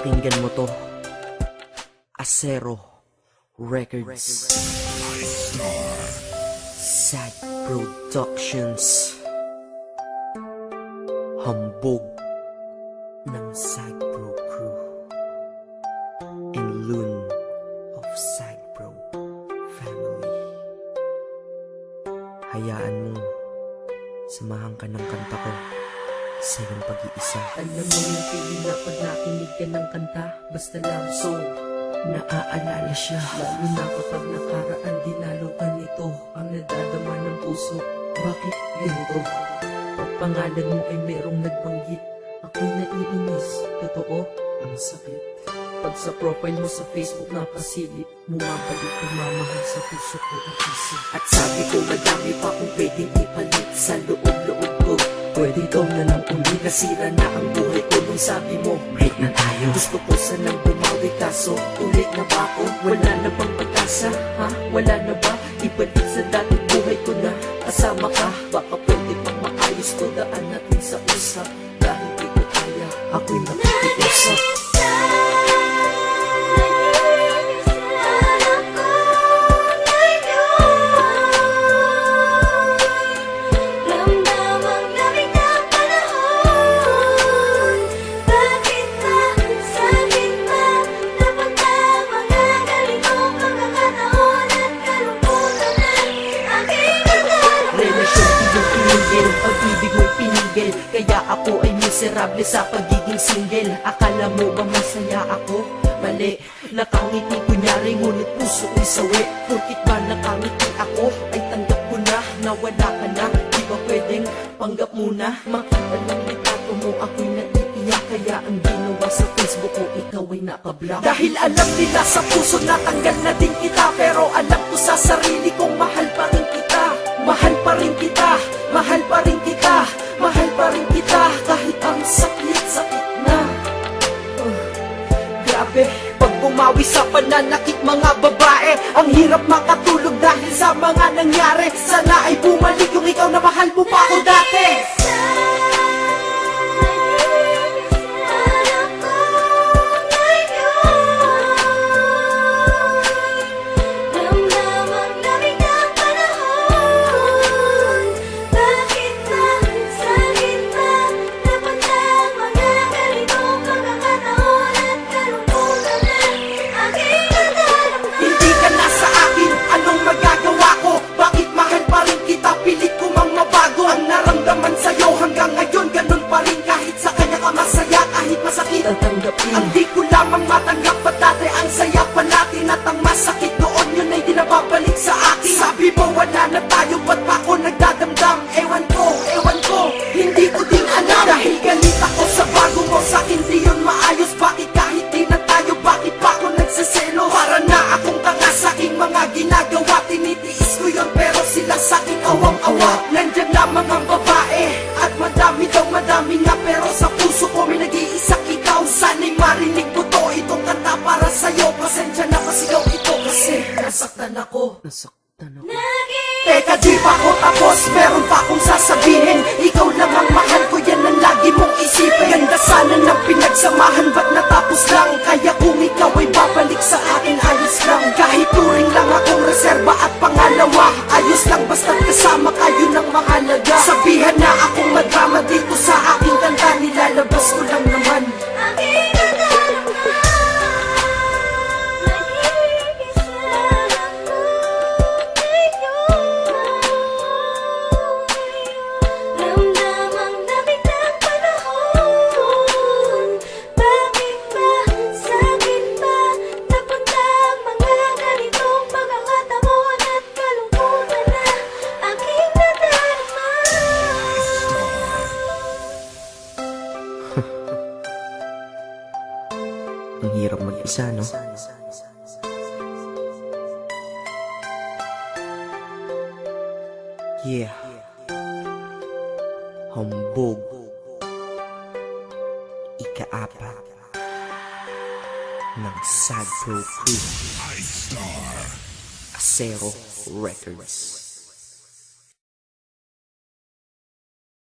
Pakinggan mo to. Acero Records, Sad Productions, hambog ng Sad Bro Crew, and Loon of Sad Bro Family. Hayaan mong samahan ka ng kanta ko sa iyong pag-iisa. Alam mo yung feeling na pag nakinig ka ng kanta, basta lang song, naaalala siya. Lalo na kapag nakaraan, dinalo ka nito, ang nadadama ng puso. Bakit ganito? Pag pangalan mo ay merong nagbanggit, ako'y naiinis. Totoo, ang sakit. Pag sa profile mo sa Facebook nakasilip, bumabalik pagmamahal sa puso ko at isip. At sabi ko madami pa kung pwedeng ipalit sa loob-loob ko. Pwede ikaw na lang uli, nasira na ang buhay ko nung sabi mo break na tayo. Gusto ko sanang bumawi kaso ulit na ba ako? Wala na bang pag-asa? Ha? Wala na ba? Ibalik sa dating buhay ko na kasama ka. Baka pwede pang maayos ko, daan natin sa usap. Dahil di ko kaya, ako'y nakikiusap. Pag-ibig mo'y pinigil, kaya ako ay miserable sa pagiging single. Akala mo ba masaya ako? Mali, nakangiti kunyari ngunit puso ko'y sawi. Porkit ba nakangiti ako, ay tanggap ko na nawala ka na. Di ba pwedeng panggap muna? Makita ng litrato mo ako'y naiiyak, kaya ang ginawa sa Facebook ko ikaw ay nakablock. Dahil alam nila sa puso natanggal na din kita, pero alam ko sa sarili kong mahal pa rin kita. Mahal pa rin kita, mahal pa rin kita, mahal pa rin kita, kahit ang sakit-sakit na. Grabe, pag bumawi sa pananakit mga babae, ang hirap makatulog dahil sa mga nangyari. Sana ay bumalik yung ikaw na mahal mo pa ako dati. Ang di ko lamang matanggap pa dati, ang saya pa natin at ang masakit noon, yun ay di nababalik sa akin. Sabi mo wala na tayo, ba't pa ako nagdadamdam? Ewan ko, hindi ko din alam. Dahil galit ako sa bago mo, sa akin di yun maayos. Bakit kahit di na tayo, bakit pa ako nagsaselo? Para na akong tanga sa aking mga ginagawa, tinitiis ko yun pero sila sa akin awang-awa. Nandyan lamang ang babae at madami daw madami nga, pero sa puso ko may nag-iisak ikaw. Sana'y marinig mo to, itong kanta para sa'yo. Pasensya na pasigaw ito kasi nasaktan ako. Teka, di pa ako tapos, meron pa akong sasabihin. Ikaw lang ang mahal ko, yan ang lagi mong isipin. Ganda sana ng pinagsamahan, ba't natapos lang? Kaya kung ikaw ay babalik sa akin, ayos lang. Kahit turing lang akong reserba at pangalawa, ayos lang basta't kasama kayo ng mahalaga. Sabihan na akong madrama dito sa aking kanta, nilalabas ko lang naman. Ang hirap mag-isa, no? Yeah. Hambog. Ika-apat ng Sad Bro Crew, Acero Records.